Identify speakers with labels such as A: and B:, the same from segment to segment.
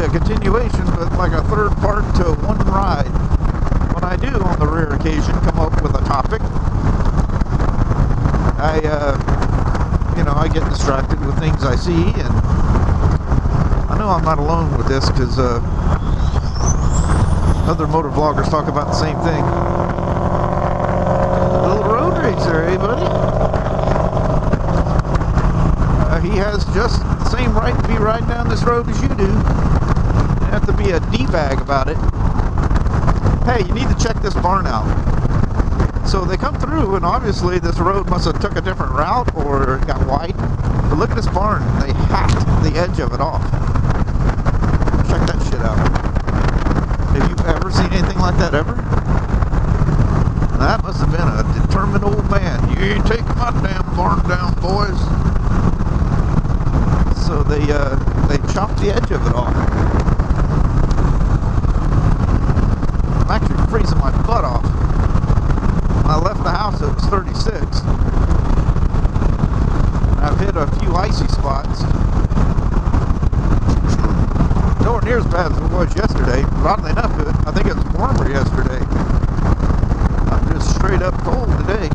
A: a continuation, but like a third part to one ride. When I do, on the rare occasion, come up with a topic, I get distracted with things I see, and I know I'm not alone with this because other motovloggers talk about the same thing. A little road rage there, eh, buddy? He has just the same right to be riding down this road as you do. You have to be a D-bag about it. Hey, you need to check this barn out. So they come through, and obviously this road must have took a different route or it got wide. But look at this barn. They hacked the edge of it off. Check that shit out. Have you ever seen anything like that ever? That must have been a determined old man. You ain't taking my damn barn down, boys. So they chopped the edge of it off. I'm actually freezing my butt off. When I left the house, it was 36. I've hit a few icy spots. Nowhere near as bad as it was yesterday. But oddly enough, I think it was warmer yesterday. I'm just straight up cold today.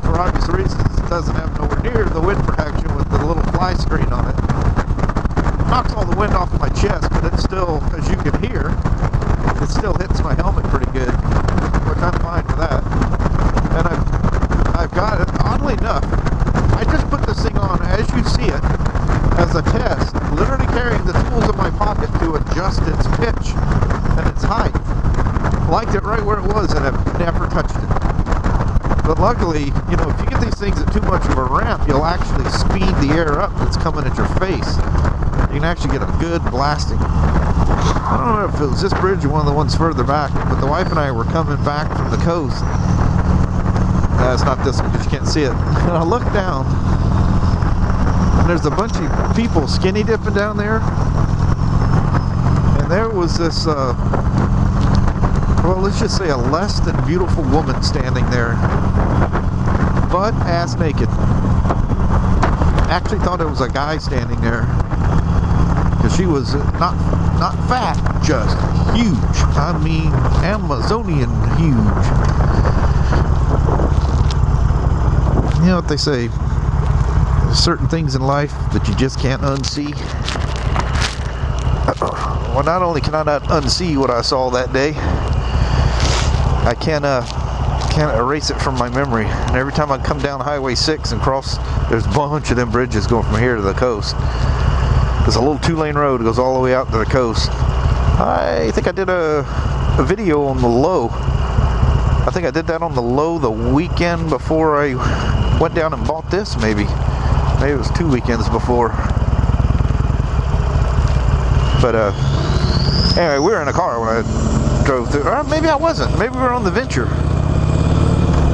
A: For obvious reasons, it doesn't have nowhere near the wind protection with the little fly screen on it. It knocks all the wind off my chest, but it still, as you can hear, it still hits my helmet pretty good. Which I'm fine with that. And I've got it, oddly enough, I just put this thing on as you see it, as a test, literally carrying the tools in my pocket to adjust its pitch and its height. Liked it right where it was, and I've never touched it. But luckily, if you get these things at too much of a ramp, you'll actually speed the air up that's coming at your face. You can actually get a good blasting. I don't know if it was this bridge or one of the ones further back, but the wife and I were coming back from the coast. It's not this one because you can't see it. And I looked down, and there's a bunch of people skinny dipping down there. And there was this, well, let's just say a less than beautiful woman standing there, butt ass naked. Actually thought it was a guy standing there, because she was not fat, just huge. I mean, Amazonian huge. You know what they say, there's certain things in life that you just can't unsee. Well, not only can I not unsee what I saw that day, I can't erase it from my memory. And every time I come down Highway 6 and cross, there's a bunch of them bridges going from here to the coast. There's a little 2-lane road that goes all the way out to the coast. I think I did a video on the low. I think I did that on the low the weekend before I went down and bought this, maybe. Maybe it was 2 weekends before. But anyway, we were in a car when I drove through. Or maybe I wasn't. Maybe we were on the Venture.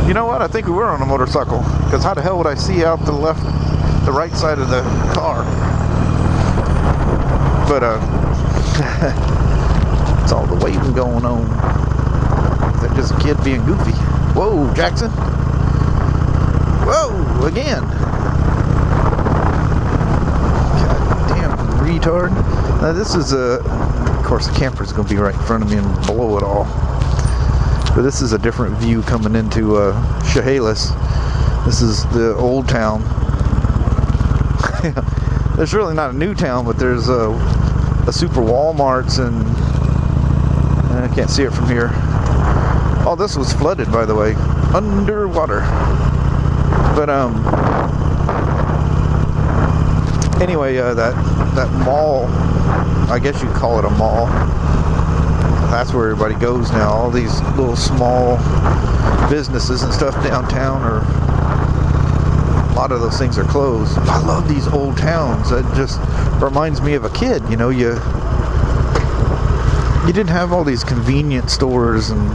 A: You know what? I think we were on a motorcycle. Because how the hell would I see out the right side of the car? But it's all the waving going on. Is that just a kid being goofy? Whoa, Jackson. Whoa, again. Goddamn retard. Now this is of course the camper's going to be right in front of me and below it all. But this is a different view coming into Chehalis. This is the old town. There's really not a new town, but there's a super Walmarts, and I can't see it from here. Oh, this was flooded, by the way, underwater. But anyway, that mall, I guess you'd call it a mall. That's where everybody goes now. All these little small businesses and stuff downtown are. A lot of those things are closed. I love these old towns. It just reminds me of a kid. You know, you didn't have all these convenience stores and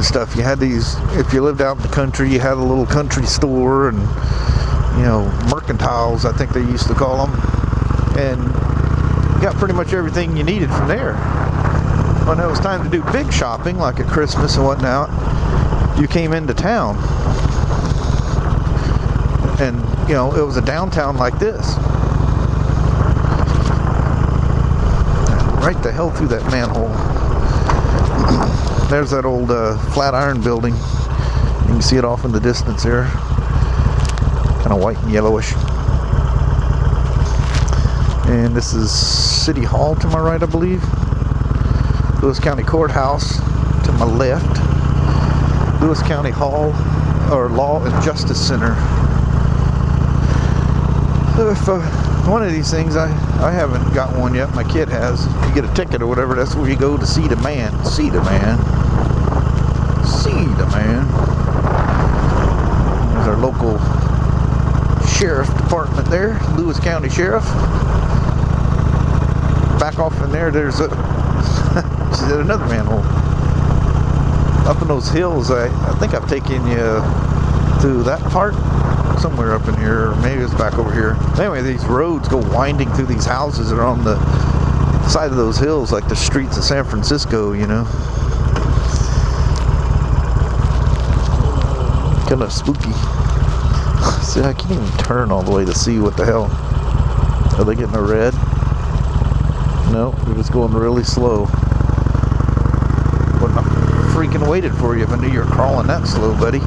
A: stuff. You had these, if you lived out in the country, you had a little country store and, mercantiles, I think they used to call them. And you got pretty much everything you needed from there. When it was time to do big shopping, like at Christmas and whatnot, you came into town. And, it was a downtown like this. right the hell through that manhole. There's that old Flatiron building. You can see it off in the distance there. Kind of white and yellowish. And this is City Hall to my right, I believe. Lewis County Courthouse to my left. Lewis County Hall, or Law and Justice Center. So if one of these things, I haven't got one yet, my kid has. If you get a ticket or whatever, that's where you go to see the man. See the man. See the man. There's our local sheriff department there, Lewis County Sheriff. Back off in there, there's a she's at another manhole. Up in those hills, I think I've taken you through that part. Somewhere up in here, or maybe it's back over here. Anyway, these roads go winding through these houses that are on the side of those hills, like the streets of San Francisco, you know. Kind of spooky. See, I can't even turn all the way to see what the hell. Are they getting a red? No, they're just going really slow. Wouldn't have freaking waited for you if I knew you were crawling that slow, buddy.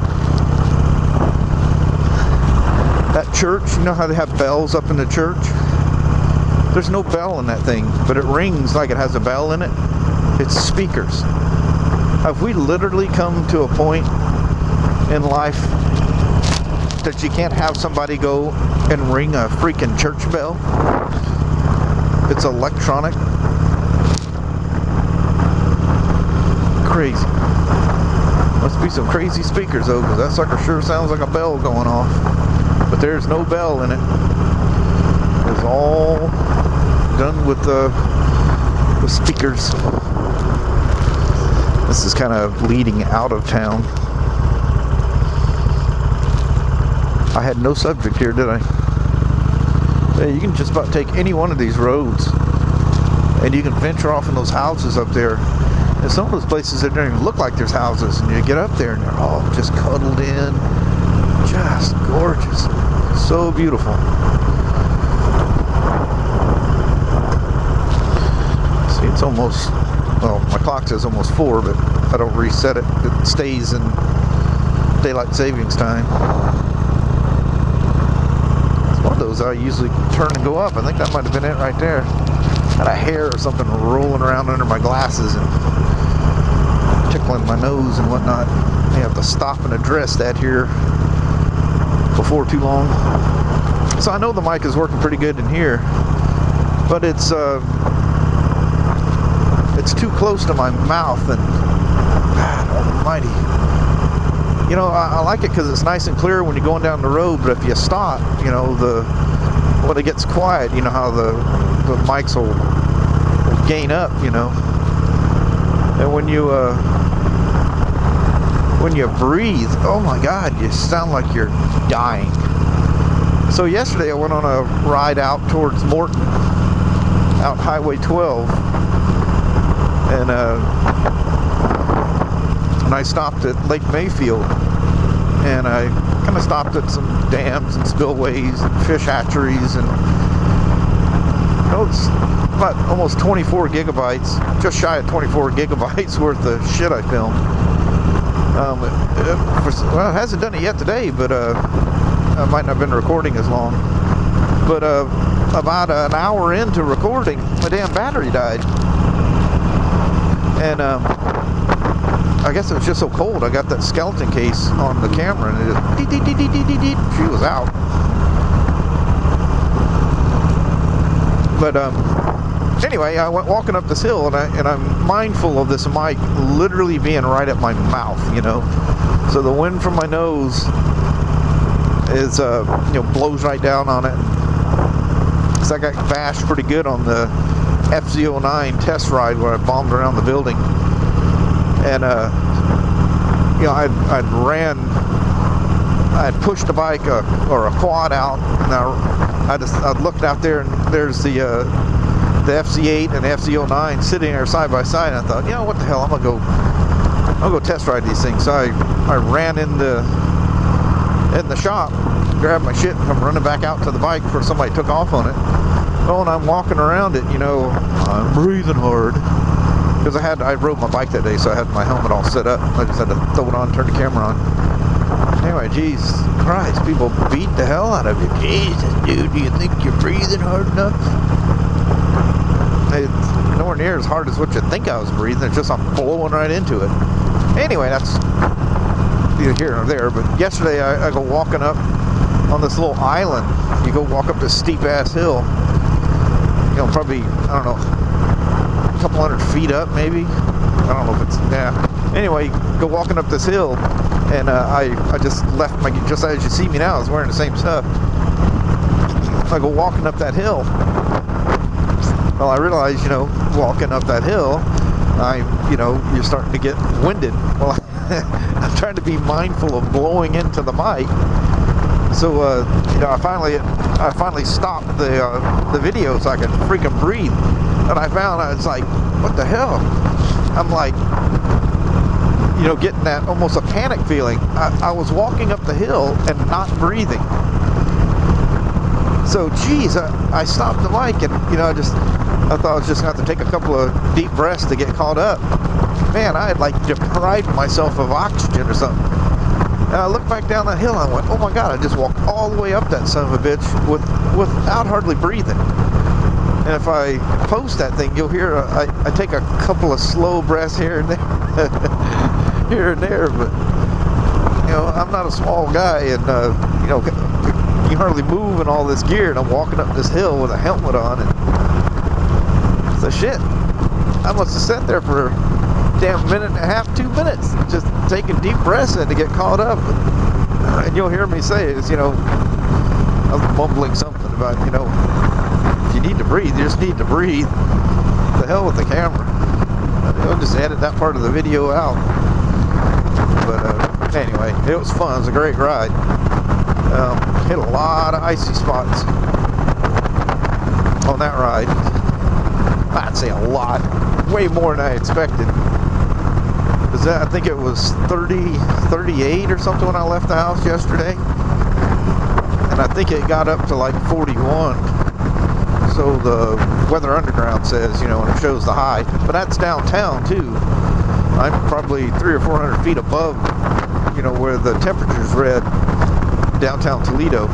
A: That church, you know how they have bells up in the church? There's no bell in that thing, but it rings like it has a bell in it. It's speakers. Have we literally come to a point in life that you can't have somebody go and ring a freaking church bell? It's electronic. Crazy. Must be some crazy speakers though, because that sucker sure sounds like a bell going off. But there's no bell in it. It's all done with the speakers. This is kind of leading out of town. I had no subject here, did I? Yeah, you can just about take any one of these roads and you can venture off in those houses up there. And some of those places that don't even look like there's houses, and you get up there and they're all just cuddled in. Just gorgeous. So beautiful. See, it's almost, well, my clock says almost 4, but if I don't reset it, it stays in daylight savings time. It's one of those I usually turn and go up. I think that might have been it right there. Had a hair or something rolling around under my glasses and tickling my nose and whatnot. I have to stop and address that here before too long. So I know the mic is working pretty good in here, but it's too close to my mouth, and God almighty. You know, I like it because it's nice and clear when you're going down the road, but if you stop, you know, when it gets quiet, you know how the mics will gain up, you know. And when you breathe, oh my God, you sound like you're dying. So yesterday I went on a ride out towards Morton, out Highway 12, and I stopped at Lake Mayfield, and I kind of stopped at some dams and spillways and fish hatcheries, and you know, it's about almost 24 gigabytes, just shy of 24 gigabytes worth of shit I filmed. Well, it hasn't done it yet today, but I might not have been recording as long. But about an hour into recording, my damn battery died. And I guess it was just so cold, I got that skeleton case on the camera, and it just she was out. But anyway, I went walking up this hill, and I'm mindful of this mic literally being right at my mouth, you know. So the wind from my nose is, you know, blows right down on it. Because I got bashed pretty good on the FZ09 test ride where I bombed around the building. And, you know, I'd pushed a bike or a quad out, and I looked out there, and there's the FZ8 and the FZ09 sitting there side by side, and I thought, you know, what the hell, I'll go test ride these things. So I ran into in the shop, grab my shit, and come running back out to the bike before somebody took off on it. Well, when I'm walking around it, you know, I'm breathing hard. Because I rode my bike that day, so I had my helmet all set up. I just had to throw it on, turn the camera on. Anyway, Jesus Christ, people beat the hell out of you. Jesus, dude, do you think you're breathing hard enough? It's nowhere near as hard as what you think I was breathing. It's just I'm blowing right into it. Anyway, that's either here or there. But yesterday, I go walking up on this little island. You go walk up this steep-ass hill. You know, probably, I don't know, a couple hundred feet up, maybe. I don't know if it's, yeah. Anyway, go walking up this hill, and I just left my, just as you see me now, I was wearing the same stuff. I go walking up that hill. Well, I realize, you know, walking up that hill, you know, you're starting to get winded. Well, I'm trying to be mindful of blowing into the mic. So, you know, I finally stopped the video so I could freaking breathe. And I found I was like, what the hell? I'm like, you know, getting that almost a panic feeling. I was walking up the hill and not breathing. So, geez, I stopped the mic and, you know, I thought I was just going to have to take a couple of deep breaths to get caught up. Man, I had like deprived myself of oxygen or something. And I looked back down that hill and I went, oh my God, I just walked all the way up that son of a bitch without hardly breathing. And if I post that thing, you'll hear I take a couple of slow breaths here and there, here and there. But, you know, I'm not a small guy and, you know, you hardly move in all this gear, and I'm walking up this hill with a helmet on, and so shit, I must have sat there for a damn minute and a half, 2 minutes, just taking deep breaths in to get caught up. And you'll hear me say is, you know, I was mumbling something about, you know, if you need to breathe, you just need to breathe. The hell with the camera. I'll just edit that part of the video out. But anyway, it was fun. It was a great ride. Hit a lot of icy spots on that ride. I'd say a lot, way more than I expected. Because I think it was 38 or something when I left the house yesterday, and I think it got up to like 41. So the Weather Underground says, you know, when it shows the high, but that's downtown too. I'm probably 300 or 400 feet above, you know, where the temperature's read. Downtown Toledo.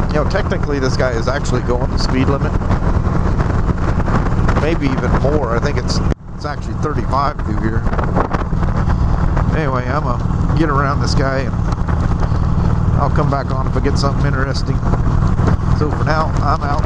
A: You know, technically this guy is actually going the speed limit. Maybe even more. I think it's actually 35 through here. Anyway, I'm gonna get around this guy and I'll come back on if I get something interesting. So for now, I'm out.